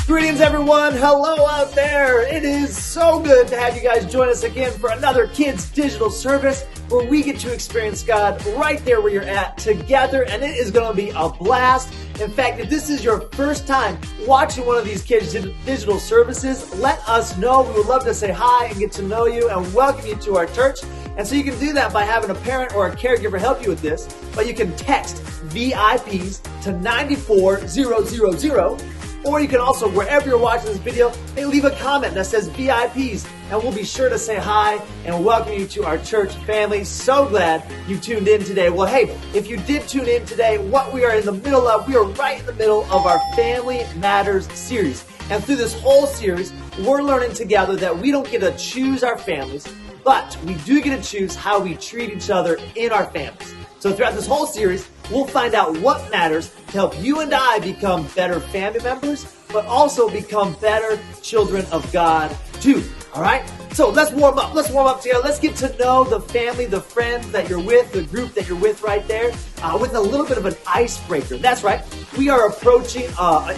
Greetings, everyone. Hello out there. It is so good to have you guys join us again for another Kidz digital service where we get to experience God right there where you're at together, and it is going to be a blast. In fact, if this is your first time watching one of these Kidz digital services, let us know. We would love to say hi and get to know you and welcome you to our church. And so you can do that by having a parent or a caregiver help you with this, but you can text VIPs to 94000, or you can also, wherever you're watching this video, leave a comment that says VIPs, and we'll be sure to say hi and welcome you to our church family. So glad you tuned in today. Well, hey, if you did tune in today, what we are in the middle of, we are right in the middle of our Family Matters series. And through this whole series, we're learning together that we don't get to choose our families, but we do get to choose how we treat each other in our families. So throughout this whole series, we'll find out what matters to help you and I become better family members, but also become better children of God too. All right? So let's warm up. Let's warm up together. Let's get to know the family, the friends that you're with, the group that you're with right there, with a little bit of an icebreaker. That's right. We are approaching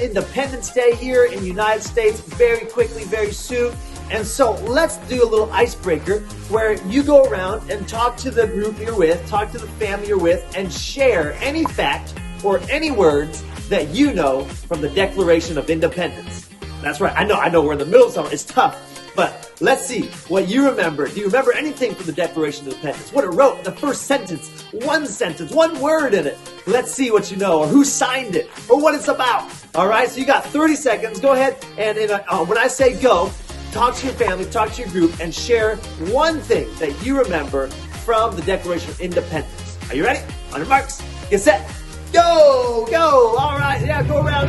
Independence Day here in the United States very quickly, very soon. And so let's do a little icebreaker where you go around and talk to the group you're with, talk to the family you're with, and share any fact or any words that you know from the Declaration of Independence. That's right. I know we're in the middle of summer. It's tough. But let's see what you remember. Do you remember anything from the Declaration of Independence? What it wrote, the first sentence, one word in it. Let's see what you know, or who signed it, or what it's about. All right, so you got 30 seconds. Go ahead, and when I say go, talk to your family, talk to your group, and share one thing that you remember from the Declaration of Independence. Are you ready? On your marks, get set, go, go. All right, yeah, go around,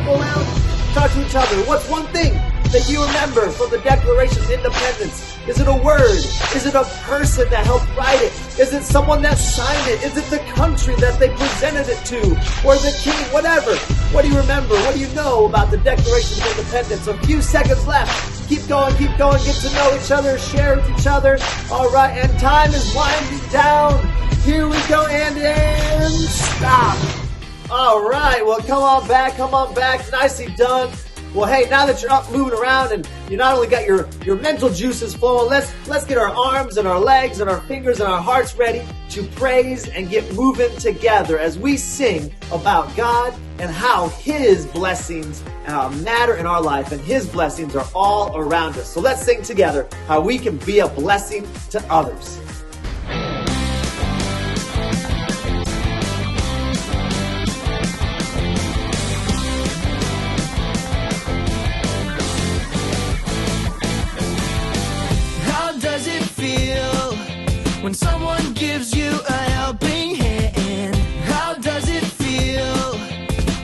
talk to each other. What's one thing that you remember from the Declaration of Independence? Is it a word? Is it a person that helped write it? Is it someone that signed it? Is it the country that they presented it to? Or the king? Whatever. What do you remember? What do you know about the Declaration of Independence? A few seconds left. Keep going, get to know each other, share with each other. All right, and time is winding down. Here we go, and stop. All right, well, come on back. Nicely done. Well, hey, now that you're up moving around and you not only got your mental juices flowing, let's get our arms and our legs and our fingers and our hearts ready to praise and get moving together as we sing about God and how His blessings matter in our life, and His blessings are all around us. So let's sing together how we can be a blessing to others. When someone gives you a helping hand, how does it feel?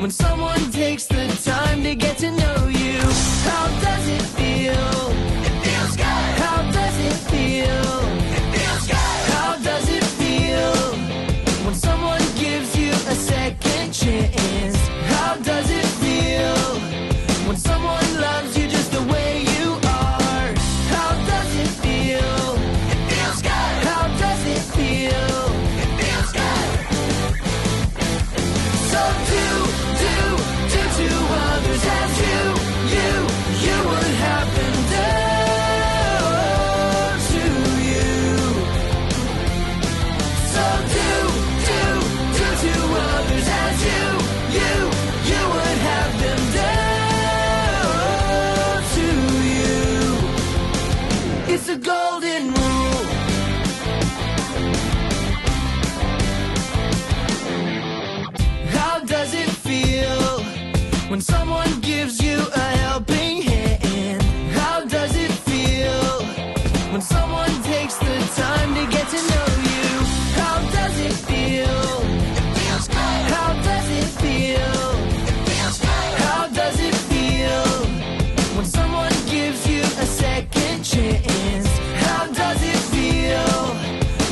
When someone takes the time to get to know you, how does it feel? It feels good. How does it feel? It feels good. How does it feel? When someone gives you a second chance, how does it feel? When someone loves you just the way you are, how does it feel? It feels good. So do to others as you would have them done to you. So do to others as you would have them done to you. It's a golden rule. How does it feel when someone gives you a helping hand? How does it feel when someone takes the time to get to know you? How does it feel? It feels good. How does it feel? It feels good. How does it feel when someone gives you a second chance? How does it feel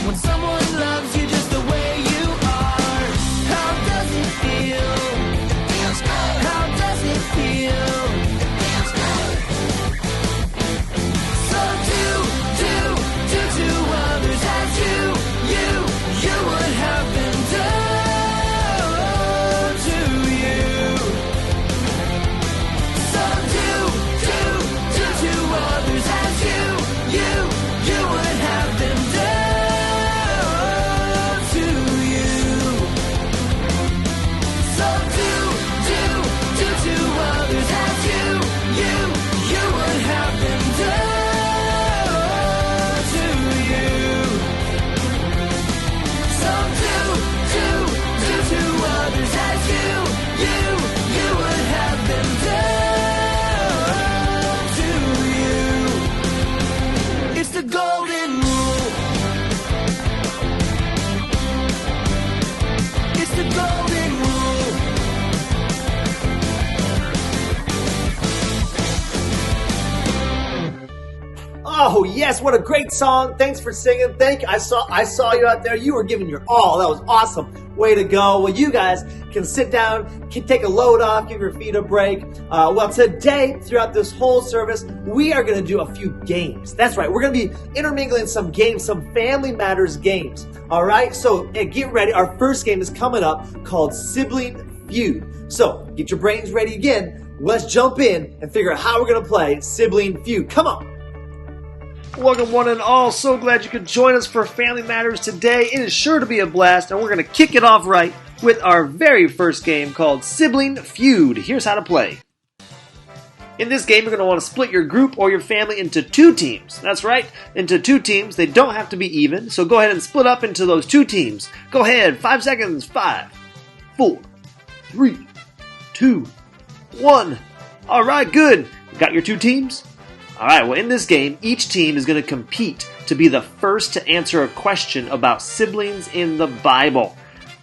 when someone loves you just the way you are? How does it feel? It feels good. How does it feel? Oh, yes, what a great song. Thanks for singing. I saw you out there. You were giving your all. That was awesome. Way to go. Well, you guys can sit down, can take a load off, give your feet a break. Well, today, throughout this whole service, we are going to do a few games. That's right. We're going to be intermingling some games, some Family Matters games. All right? So get ready. Our first game is coming up called Sibling Feud. So get your brains ready again. Let's jump in and figure out how we're going to play Sibling Feud. Come on. Welcome one and all. So glad you could join us for Family Matters today. It is sure to be a blast, and we're going to kick it off right with our very first game called Sibling Feud. Here's how to play. In this game, you're going to want to split your group or your family into two teams. That's right, into two teams. They don't have to be even, so go ahead and split up into those two teams. Go ahead, 5 seconds. 5, 4, 3, 2, 1. All right, good. Got your two teams? All right, well, in this game, each team is going to compete to be the first to answer a question about siblings in the Bible.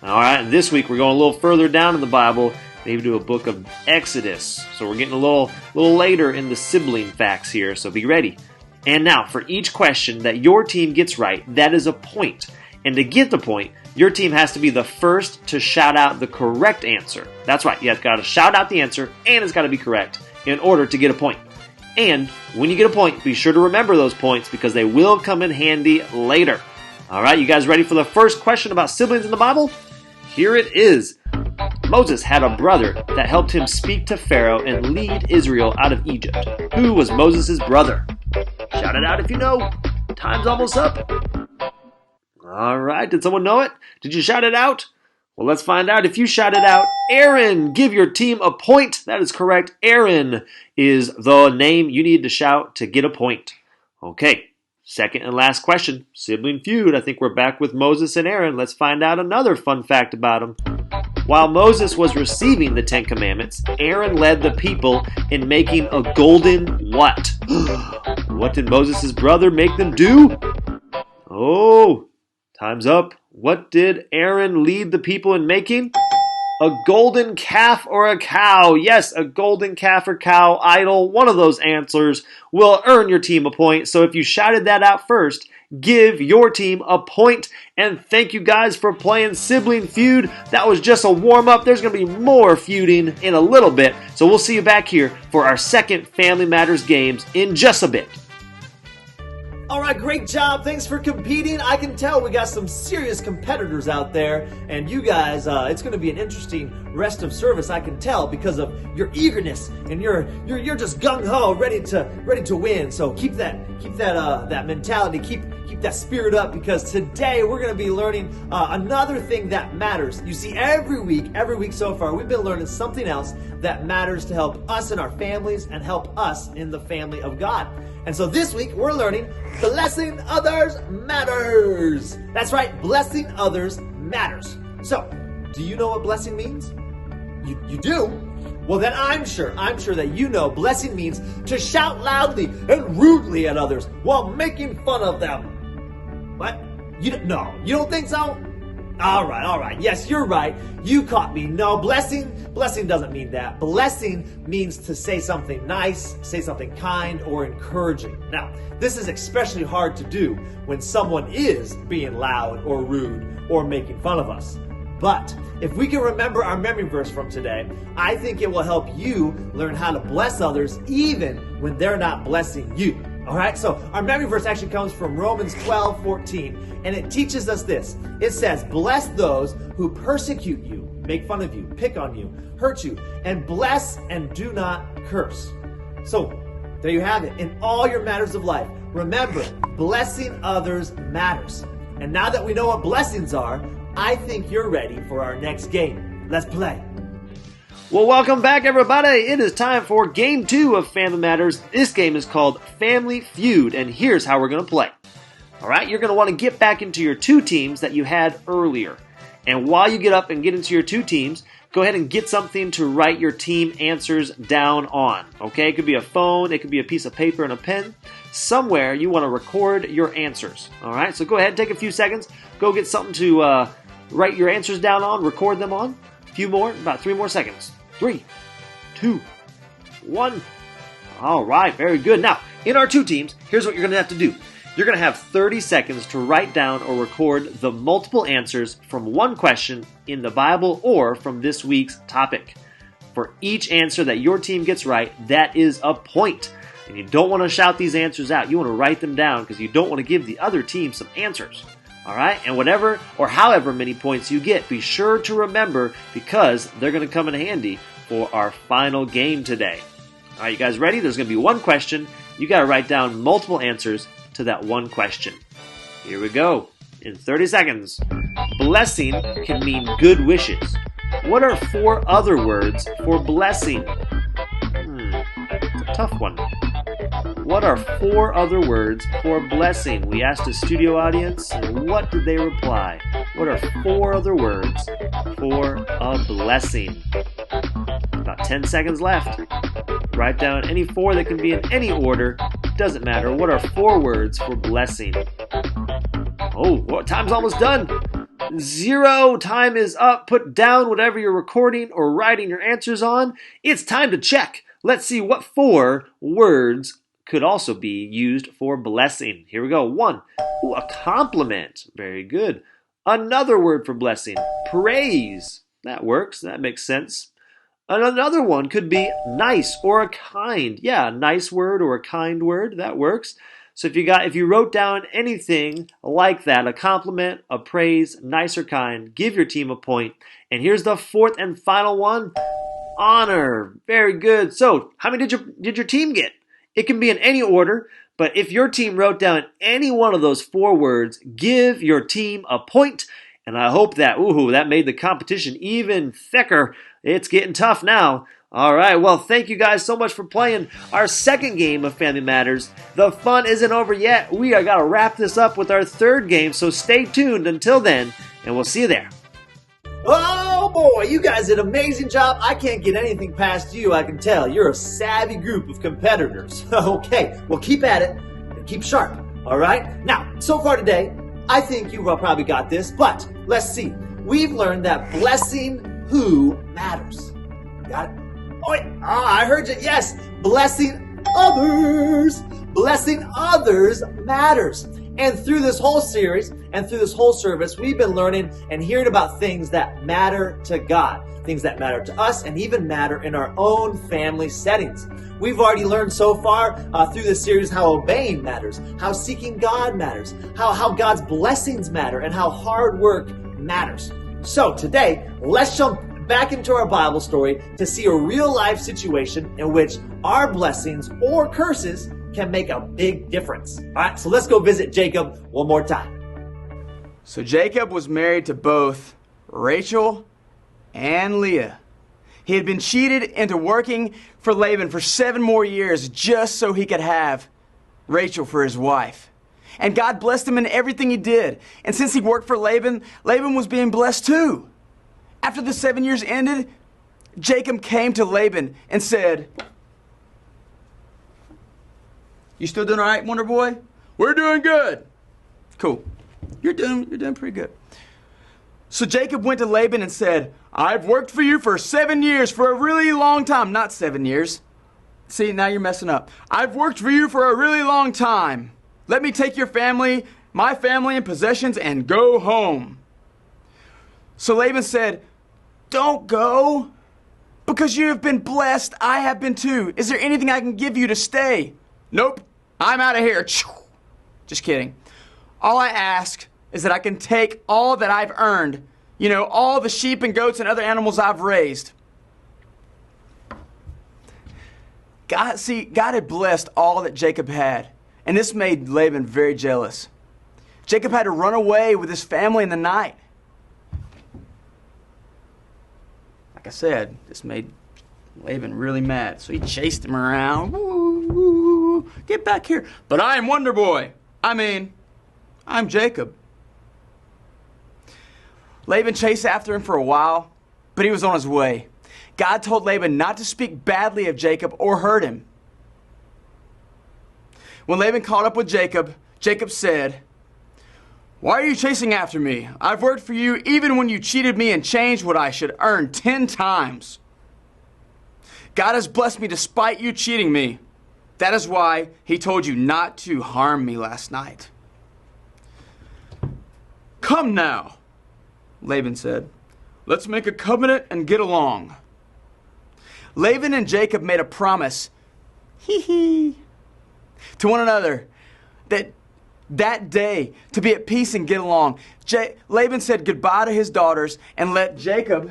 All right, and this week we're going a little further down in the Bible, maybe to a book of Exodus. So we're getting a little later in the sibling facts here, so be ready. And now, for each question that your team gets right, that is a point. And to get the point, your team has to be the first to shout out the correct answer. That's right, you've got to shout out the answer, and it's got to be correct in order to get a point. And when you get a point, be sure to remember those points because they will come in handy later. All right, you guys ready for the first question about siblings in the Bible? Here it is. Moses had a brother that helped him speak to Pharaoh and lead Israel out of Egypt. Who was Moses' brother? Shout it out if you know. Time's almost up. All right, did someone know it? Did you shout it out? Well, let's find out. If you shout it out, Aaron, give your team a point. That is correct. Aaron is the name you need to shout to get a point. Okay, second and last question. Sibling feud. I think we're back with Moses and Aaron. Let's find out another fun fact about them. While Moses was receiving the 10 Commandments, Aaron led the people in making a golden what? What did Moses' brother make them do? Oh, time's up. What did Aaron lead the people in making? A golden calf or a cow. Yes, a golden calf or cow idol. One of those answers will earn your team a point. So if you shouted that out first, give your team a point. And thank you guys for playing Sibling Feud. That was just a warm-up. There's going to be more feuding in a little bit. So we'll see you back here for our second Family Matters games in just a bit. All right, great job. Thanks for competing. I can tell we got some serious competitors out there, and you guys, it's going to be an interesting rest of service. I can tell because of your eagerness and you're just gung ho, ready to win. So keep that mentality, keep that spirit up because today we're going to be learning another thing that matters. You see, every week so far, we've been learning something else that matters to help us and our families and help us in the family of God. And so this week, we're learning blessing others matters. That's right, blessing others matters. So, do you know what blessing means? You do? Well, then I'm sure that you know blessing means to shout loudly and rudely at others while making fun of them. What? You don't think so? All right. Yes, you're right. You caught me. No, blessing doesn't mean that. Blessing means to say something nice, say something kind or encouraging. Now, this is especially hard to do when someone is being loud or rude or making fun of us. But if we can remember our memory verse from today, I think it will help you learn how to bless others even when they're not blessing you. All right, so our memory verse actually comes from Romans 12:14, and it teaches us this. It says, bless those who persecute you, make fun of you, pick on you, hurt you, and bless and do not curse. So there you have it. In all your matters of life, remember, blessing others matters. And now that we know what blessings are, I think you're ready for our next game. Let's play. Well, welcome back, everybody. It is time for Game 2 of Family Matters. This game is called Family Feud, and here's how we're going to play. All right, you're going to want to get back into your two teams that you had earlier. And while you get up and get into your two teams, go ahead and get something to write your team answers down on. Okay, it could be a phone, it could be a piece of paper and a pen. Somewhere you want to record your answers. All right, so go ahead, take a few seconds. Go get something to write your answers down on, record them on. A few more, about 3 more seconds. 3, 2, 1. All right, very good. Now, In our two teams, here's what you're going to have to do. You're going to have 30 seconds to write down or record the multiple answers from one question in the Bible or from this week's topic. For each answer that your team gets right, that is a point. And you don't want to shout these answers out. You want to write them down because you don't want to give the other team some answers. All right? And whatever or however many points you get, be sure to remember because they're going to come in handy for our final game today. All right, you guys ready? There's going to be one question. You got to write down multiple answers to that one question. Here we go. In 30 seconds. Blessing can mean good wishes. What are 4 other words for blessing? It's a tough one. What are 4 other words for blessing? We asked the studio audience, and what did they reply? What are 4 other words for a blessing? About 10 seconds left. Write down any 4 that can be in any order. Doesn't matter. What are 4 words for blessing? Oh, well, time's almost done. 0. Time is up. Put down whatever you're recording or writing your answers on. It's time to check. Let's see what 4 words could also be used for blessing. Here we go. 1. Ooh, a compliment. Very good. Another word for blessing. Praise. That works. That makes sense. Another one could be nice or a kind. Yeah, a nice word or a kind word. That works. So if you wrote down anything like that, a compliment, a praise, nice or kind, give your team a point. And here's the 4th and final one. Honor. Very good. So how many did your team get? It can be in any order, but if your team wrote down any one of those 4 words, give your team a point. And I hope that made the competition even thicker. It's getting tough now. All right, well, thank you guys so much for playing our second game of Family Matters. The fun isn't over yet. We got to wrap this up with our 3rd game, so stay tuned until then, and we'll see you there. Oh boy, you guys did an amazing job. I can't get anything past you, I can tell. You're a savvy group of competitors. Okay, well, keep at it and keep sharp, all right? Now, so far today, I think you probably got this, but let's see. We've learned that blessing who matters. Got it? Oh, I heard you. Yes, blessing others. Blessing others matters. And through this whole series and through this whole service, we've been learning and hearing about things that matter to God, things that matter to us and even matter in our own family settings. We've already learned so far through this series how obeying matters, how seeking God matters, how God's blessings matter, and how hard work matters. So today, let's jump back into our Bible story to see a real life situation in which our blessings or curses can make a big difference. All right, so let's go visit Jacob one more time. So Jacob was married to both Rachel and Leah. He had been cheated into working for Laban for 7 more years just so he could have Rachel for his wife. And God blessed him in everything he did. And since he worked for Laban, Laban was being blessed too. After the 7 years ended, Jacob came to Laban and said, "You still doing all right, Wonder Boy?" "We're doing good." "Cool. You're doing pretty good." So Jacob went to Laban and said, "I've worked for you for 7 years, for a really long time." Not 7 years. See, now you're messing up. "I've worked for you for a really long time. Let me take your family, my family and possessions and go home." So Laban said, "Don't go, because you have been blessed. I have been too. Is there anything I can give you to stay?" "Nope, I'm out of here." Just kidding. "All I ask is that I can take all that I've earned. You know, all the sheep and goats and other animals I've raised." God had blessed all that Jacob had, and this made Laban very jealous. Jacob had to run away with his family in the night. Like I said, this made Laban really mad, so he chased him around. "Woo, get back here." "But I'm Wonder Boy. I'm Jacob." Laban chased after him for a while, but he was on his way. God told Laban not to speak badly of Jacob or hurt him. When Laban caught up with Jacob, Jacob said, "Why are you chasing after me? I've worked for you even when you cheated me and changed what I should earn 10 times. God has blessed me despite you cheating me. That is why he told you not to harm me last night." "Come now," Laban said. "Let's make a covenant and get along." Laban and Jacob made a promise, to one another that day to be at peace and get along. Laban said goodbye to his daughters and let Jacob,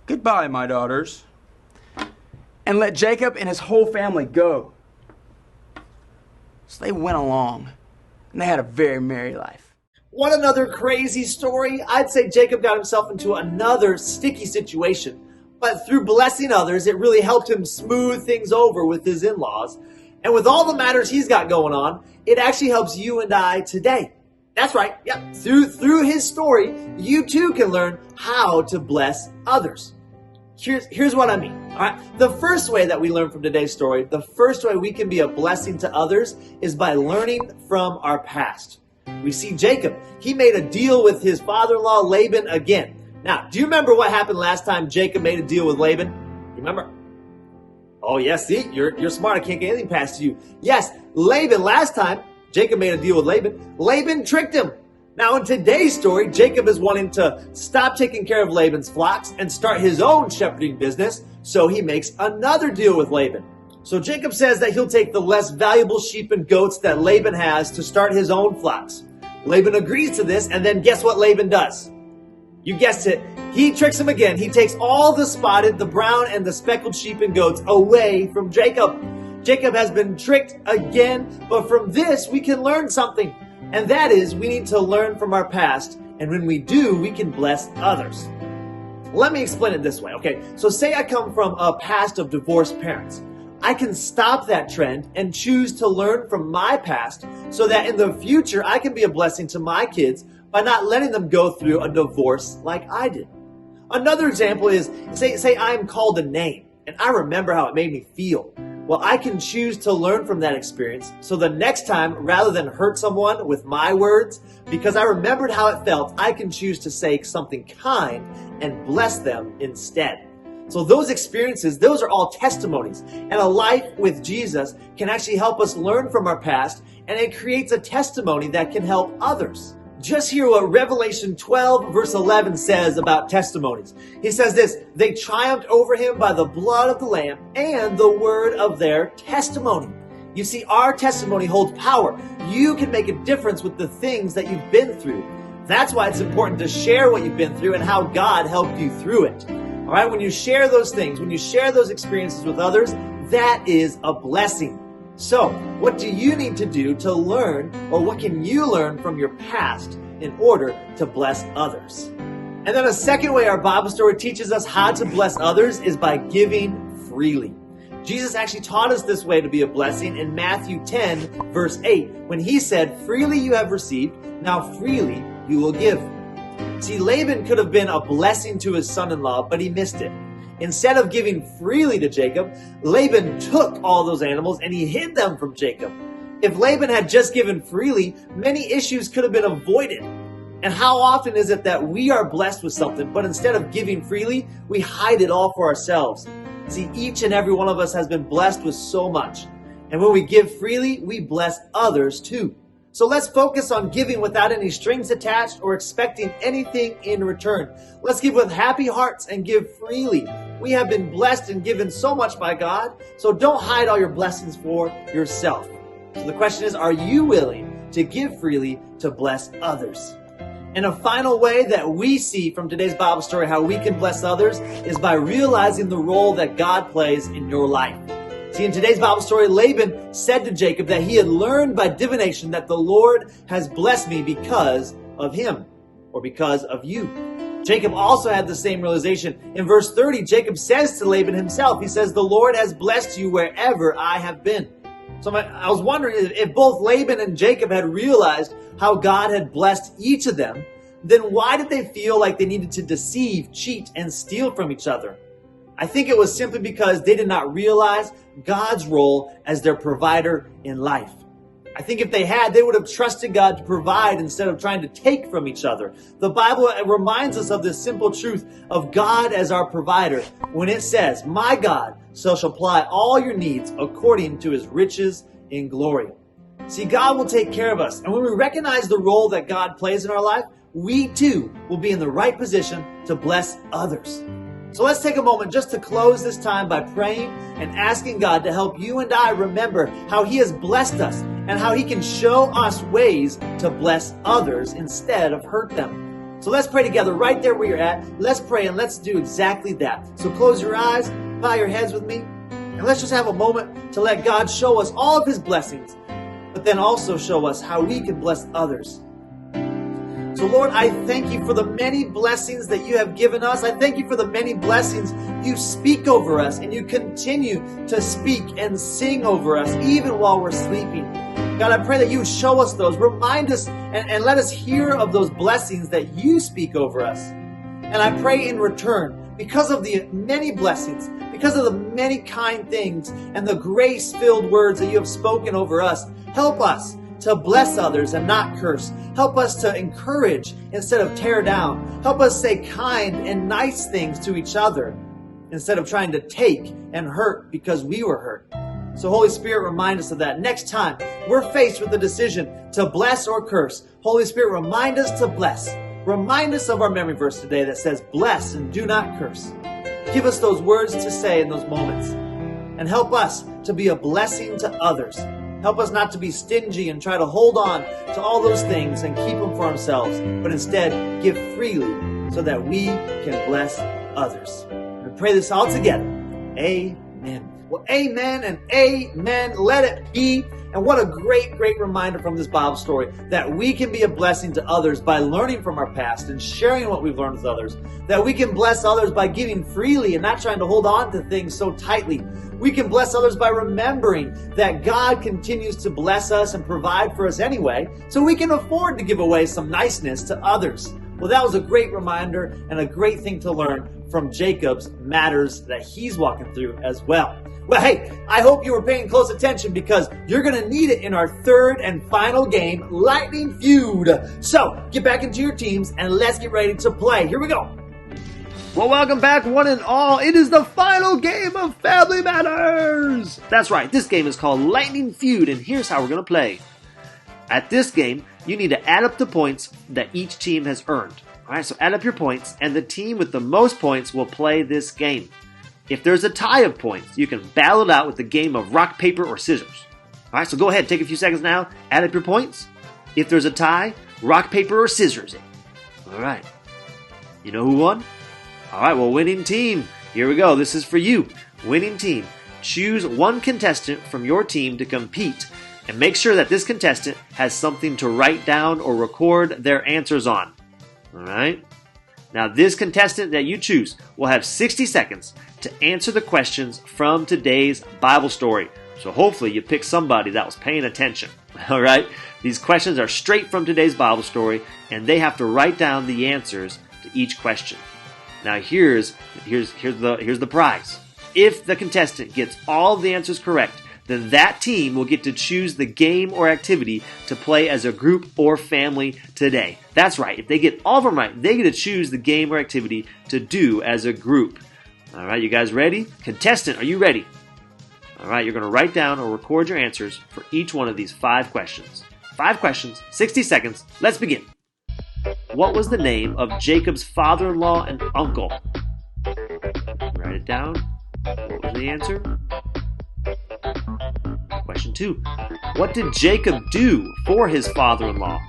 "Goodbye, my daughters," and let Jacob and his whole family go. So they went along, and they had a very merry life. What another crazy story. I'd say Jacob got himself into another sticky situation, but through blessing others, it really helped him smooth things over with his in-laws. And with all the matters he's got going on, it actually helps you and I today. That's right. Yep. Through his story, you too can learn how to bless others. Here's what I mean. All right. The first way that we learn from today's story, the first way we can be a blessing to others is by learning from our past. We see Jacob. He made a deal with his father-in-law Laban again. Now, do you remember what happened last time Jacob made a deal with Laban? You remember? Oh, yes. See, you're smart. I can't get anything past you. Yes, Laban, last time Jacob made a deal with Laban. Laban tricked him. Now, in today's story, Jacob is wanting to stop taking care of Laban's flocks and start his own shepherding business, so he makes another deal with Laban. So Jacob says that he'll take the less valuable sheep and goats that Laban has to start his own flocks. Laban agrees to this, and then guess what Laban does? You guessed it. He tricks him again. He takes all the spotted, the brown, and the speckled sheep and goats away from Jacob. Jacob has been tricked again, but from this we can learn something. And that is, we need to learn from our past, and when we do, we can bless others. Let me explain it this way, okay? So say I come from a past of divorced parents. I can stop that trend and choose to learn from my past so that in the future I can be a blessing to my kids by not letting them go through a divorce like I did. Another example is, say I'm called a name and I remember how it made me feel. Well, I can choose to learn from that experience so the next time, rather than hurt someone with my words, because I remembered how it felt, I can choose to say something kind and bless them instead. So those experiences, those are all testimonies. And a life with Jesus can actually help us learn from our past, and it creates a testimony that can help others. Just hear what Revelation 12 verse 11 says about testimonies. He says this, "They triumphed over him by the blood of the Lamb and the word of their testimony." You see, our testimony holds power. You can make a difference with the things that you've been through. That's why it's important to share what you've been through and how God helped you through it. All right, when you share those things, when you share those experiences with others, that is a blessing. So, what do you need to do to learn, or what can you learn from your past in order to bless others? And then a second way our Bible story teaches us how to bless others is by giving freely. Jesus actually taught us this way to be a blessing in Matthew 10, verse 8, when he said, "Freely you have received, now freely you will give." See, Laban could have been a blessing to his son-in-law, but he missed it. Instead of giving freely to Jacob, Laban took all those animals and he hid them from Jacob. If Laban had just given freely, many issues could have been avoided. And how often is it that we are blessed with something, but instead of giving freely, we hide it all for ourselves? See, each and every one of us has been blessed with so much. And when we give freely, we bless others too. So let's focus on giving without any strings attached or expecting anything in return. Let's give with happy hearts and give freely. We have been blessed and given so much by God, so don't hide all your blessings for yourself. So the question is, are you willing to give freely to bless others? And a final way that we see from today's Bible story how we can bless others is by realizing the role that God plays in your life. See, in today's Bible story, Laban said to Jacob that he had learned by divination that the Lord has blessed me because of him, or because of you. Jacob also had the same realization. In verse 30, Jacob says to Laban himself, he says, "The Lord has blessed you wherever I have been." So I was wondering if both Laban and Jacob had realized how God had blessed each of them, then why did they feel like they needed to deceive, cheat, and steal from each other? I think it was simply because they did not realize God's role as their provider in life. I think if they had, they would have trusted God to provide instead of trying to take from each other. The Bible reminds us of this simple truth of God as our provider when it says, "My God shall supply all your needs according to his riches in glory. See, God will take care of us. And when we recognize the role that God plays in our life, we too will be in the right position to bless others. So let's take a moment just to close this time by praying and asking God to help you and I remember how he has blessed us and how he can show us ways to bless others instead of hurt them. So let's pray together right there where you're at. Let's pray and let's do exactly that. So close your eyes, bow your heads with me, and let's just have a moment to let God show us all of his blessings, but then also show us how we can bless others. So Lord, I thank you for the many blessings that you have given us. I thank you for the many blessings you speak over us and you continue to speak and sing over us even while we're sleeping. God, I pray that you would show us those, remind us and let us hear of those blessings that you speak over us. And I pray in return, because of the many blessings, because of the many kind things and the grace-filled words that you have spoken over us, help us to bless others and not curse. Help us to encourage instead of tear down. Help us say kind and nice things to each other instead of trying to take and hurt because we were hurt. So Holy Spirit, remind us of that. Next time we're faced with the decision to bless or curse, Holy Spirit, remind us to bless. Remind us of our memory verse today that says, bless and do not curse. Give us those words to say in those moments and help us to be a blessing to others. Help us not to be stingy and try to hold on to all those things and keep them for ourselves, but instead give freely so that we can bless others. We pray this all together. Amen. Well, amen and amen. Let it be. And what a great, great reminder from this Bible story that we can be a blessing to others by learning from our past and sharing what we've learned with others. That we can bless others by giving freely and not trying to hold on to things so tightly. We can bless others by remembering that God continues to bless us and provide for us anyway, so we can afford to give away some niceness to others. Well, that was a great reminder and a great thing to learn from Jacob's matters that he's walking through as well. Well, hey, I hope you were paying close attention because you're going to need it in our third and final game, Lightning Feud. So, get back into your teams and let's get ready to play. Here we go. Well, welcome back, one and all. It is the final game of Family Matters. That's right, this game is called Lightning Feud, and here's how we're going to play. At this game, you need to add up the points that each team has earned. All right, so add up your points, and the team with the most points will play this game. If there's a tie of points, you can battle it out with the game of rock, paper, or scissors. All right, so go ahead, take a few seconds now, add up your points. If there's a tie, rock, paper, or scissors. All right, you know who won? All right, well, winning team, here we go. This is for you. Winning team, choose one contestant from your team to compete and make sure that this contestant has something to write down or record their answers on. All right? Now, this contestant that you choose will have 60 seconds to answer the questions from today's Bible story. So hopefully you pick somebody that was paying attention. All right? These questions are straight from today's Bible story, and they have to write down the answers to each question. Now, here's the prize. If the contestant gets all the answers correct, then that team will get to choose the game or activity to play as a group or family today. That's right. If they get all of them right, they get to choose the game or activity to do as a group. All right, you guys ready? Contestant, are you ready? All right, you're going to write down or record your answers for each one of these 5 questions. 5 questions, 60 seconds. Let's begin. What was the name of Jacob's father-in-law and uncle? Write it down. What was the answer? Question 2. What did Jacob do for his father-in-law?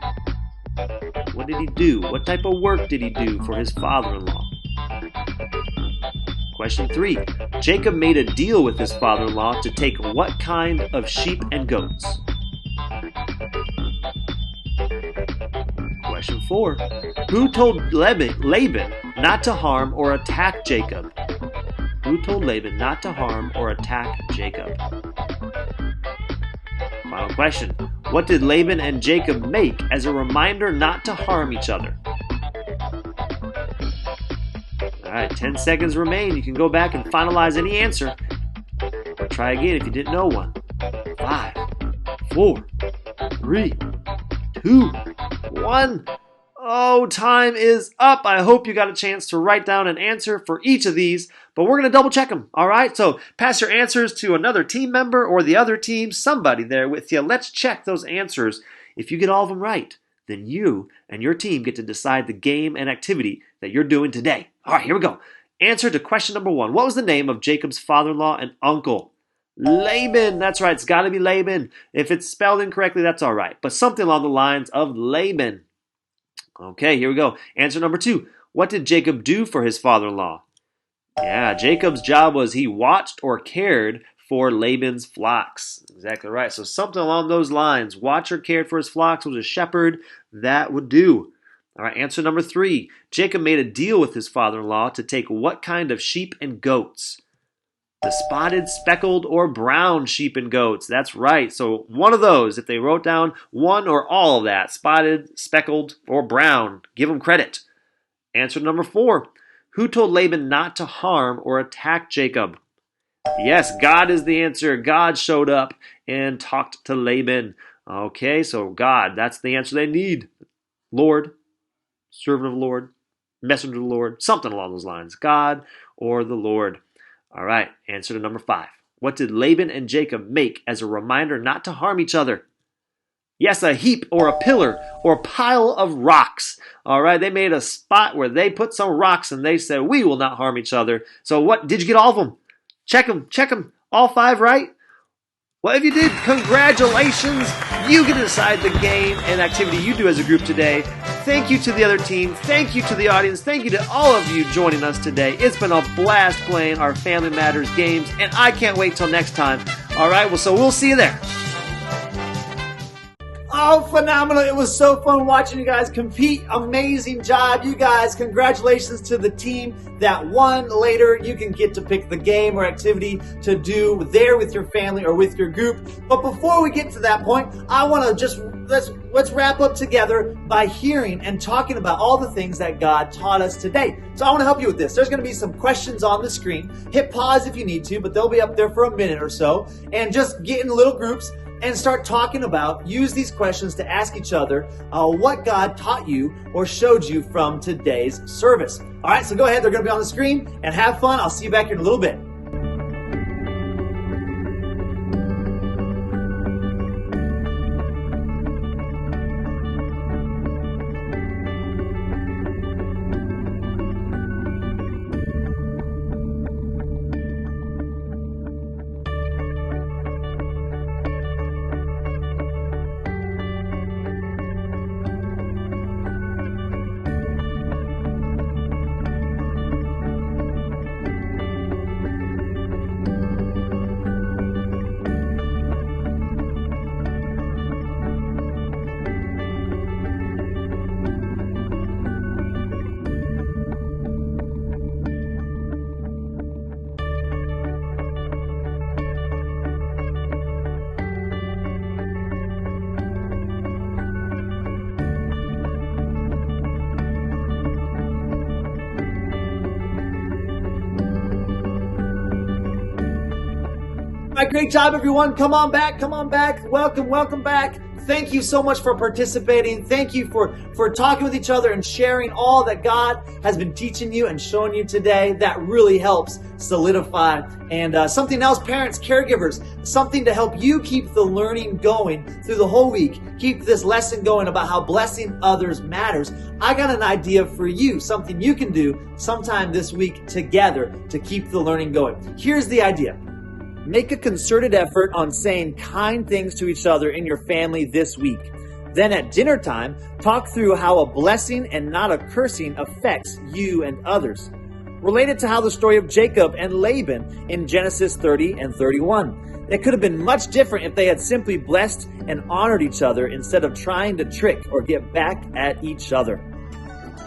What did he do? What type of work did he do for his father-in-law? Question 3. Jacob made a deal with his father-in-law to take what kind of sheep and goats? Question 4. Who told Laban not to harm or attack Jacob? Who told Laban not to harm or attack Jacob? Final question. What did Laban and Jacob make as a reminder not to harm each other? Alright, 10 seconds remain. You can go back and finalize any answer. Or try again if you didn't know one. 5, 4, 3, 2, 1. Oh, time is up. I hope you got a chance to write down an answer for each of these, but we're going to double check them, all right? So pass your answers to another team member or the other team, somebody there with you. Let's check those answers. If you get all of them right, then you and your team get to decide the game and activity that you're doing today. All right, here we go. Answer to question number 1. What was the name of Jacob's father-in-law and uncle? Laban. That's right. It's got to be Laban. If it's spelled incorrectly, that's all right. But something along the lines of Laban. Okay, here we go. Answer number 2. What did Jacob do for his father-in-law? Yeah, Jacob's job was he watched or cared for Laban's flocks. Exactly right. So something along those lines. Watched or cared for his flocks, was a shepherd. That would do. All right, answer number 3. Jacob made a deal with his father-in-law to take what kind of sheep and goats? The spotted, speckled, or brown sheep and goats. That's right. So one of those, if they wrote down one or all of that, spotted, speckled, or brown, give them credit. Answer number 4. Who told Laban not to harm or attack Jacob? Yes, God is the answer. God showed up and talked to Laban. Okay, so God, that's the answer they need. Lord, servant of the Lord, messenger of the Lord, something along those lines. God or the Lord. All right, answer to number 5. What did Laban and Jacob make as a reminder not to harm each other? Yes, a heap or a pillar or pile of rocks. All right, they made a spot where they put some rocks and they said, we will not harm each other. So what, did you get all of them? Check them, all 5 right? Well, if you did, congratulations. You get to decide the game and activity you do as a group today. Thank you to the other team. Thank you to the audience. Thank you to all of you joining us today. It's been a blast playing our Family Matters games, and I can't wait till next time. All right, well, so we'll see you there. Oh, phenomenal. It was so fun watching you guys compete. Amazing job, you guys. Congratulations to the team that won. Later, you can get to pick the game or activity to do there with your family or with your group. But before we get to that point, I want to just let's wrap up together by hearing and talking about all the things that God taught us today. So I want to help you with this. There's going to be some questions on the screen. Hit pause if you need to, but they'll be up there for a minute or so. And just get in little groups and start talking about, use these questions to ask each other what God taught you or showed you from today's service. All right, so go ahead. They're going to be on the screen and have fun. I'll see you back here in a little bit. All right, great job, everyone. Come on back. Welcome back. Thank you so much for participating. Thank you for talking with each other and sharing all that God has been teaching you and showing you today. That really helps solidify. And something else, parents, caregivers, something to help you keep the learning going through the whole week. Keep this lesson going about how blessing others matters. I got an idea for you, something you can do sometime this week together to keep the learning going. Here's the idea. Make a concerted effort on saying kind things to each other in your family this week. Then at dinner time, talk through how a blessing and not a cursing affects you and others. Relate it to how the story of Jacob and Laban in Genesis 30 and 31. It could have been much different if they had simply blessed and honored each other instead of trying to trick or get back at each other.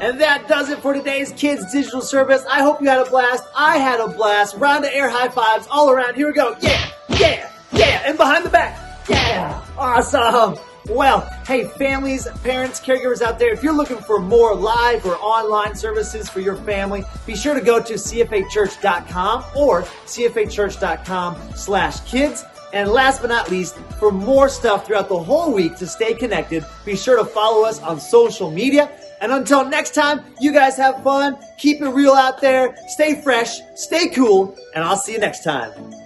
And that does it for today's Kids Digital Service. I hope you had a blast. I had a blast. Round of air high fives all around. Here we go. Yeah, yeah, yeah. And behind the back. Yeah. Awesome. Well, hey, families, parents, caregivers out there, if you're looking for more live or online services for your family, be sure to go to cfachurch.com or cfachurch.com/kids. And last but not least, for more stuff throughout the whole week to stay connected, be sure to follow us on social media. And until next time, you guys have fun, keep it real out there, stay fresh, stay cool, and I'll see you next time.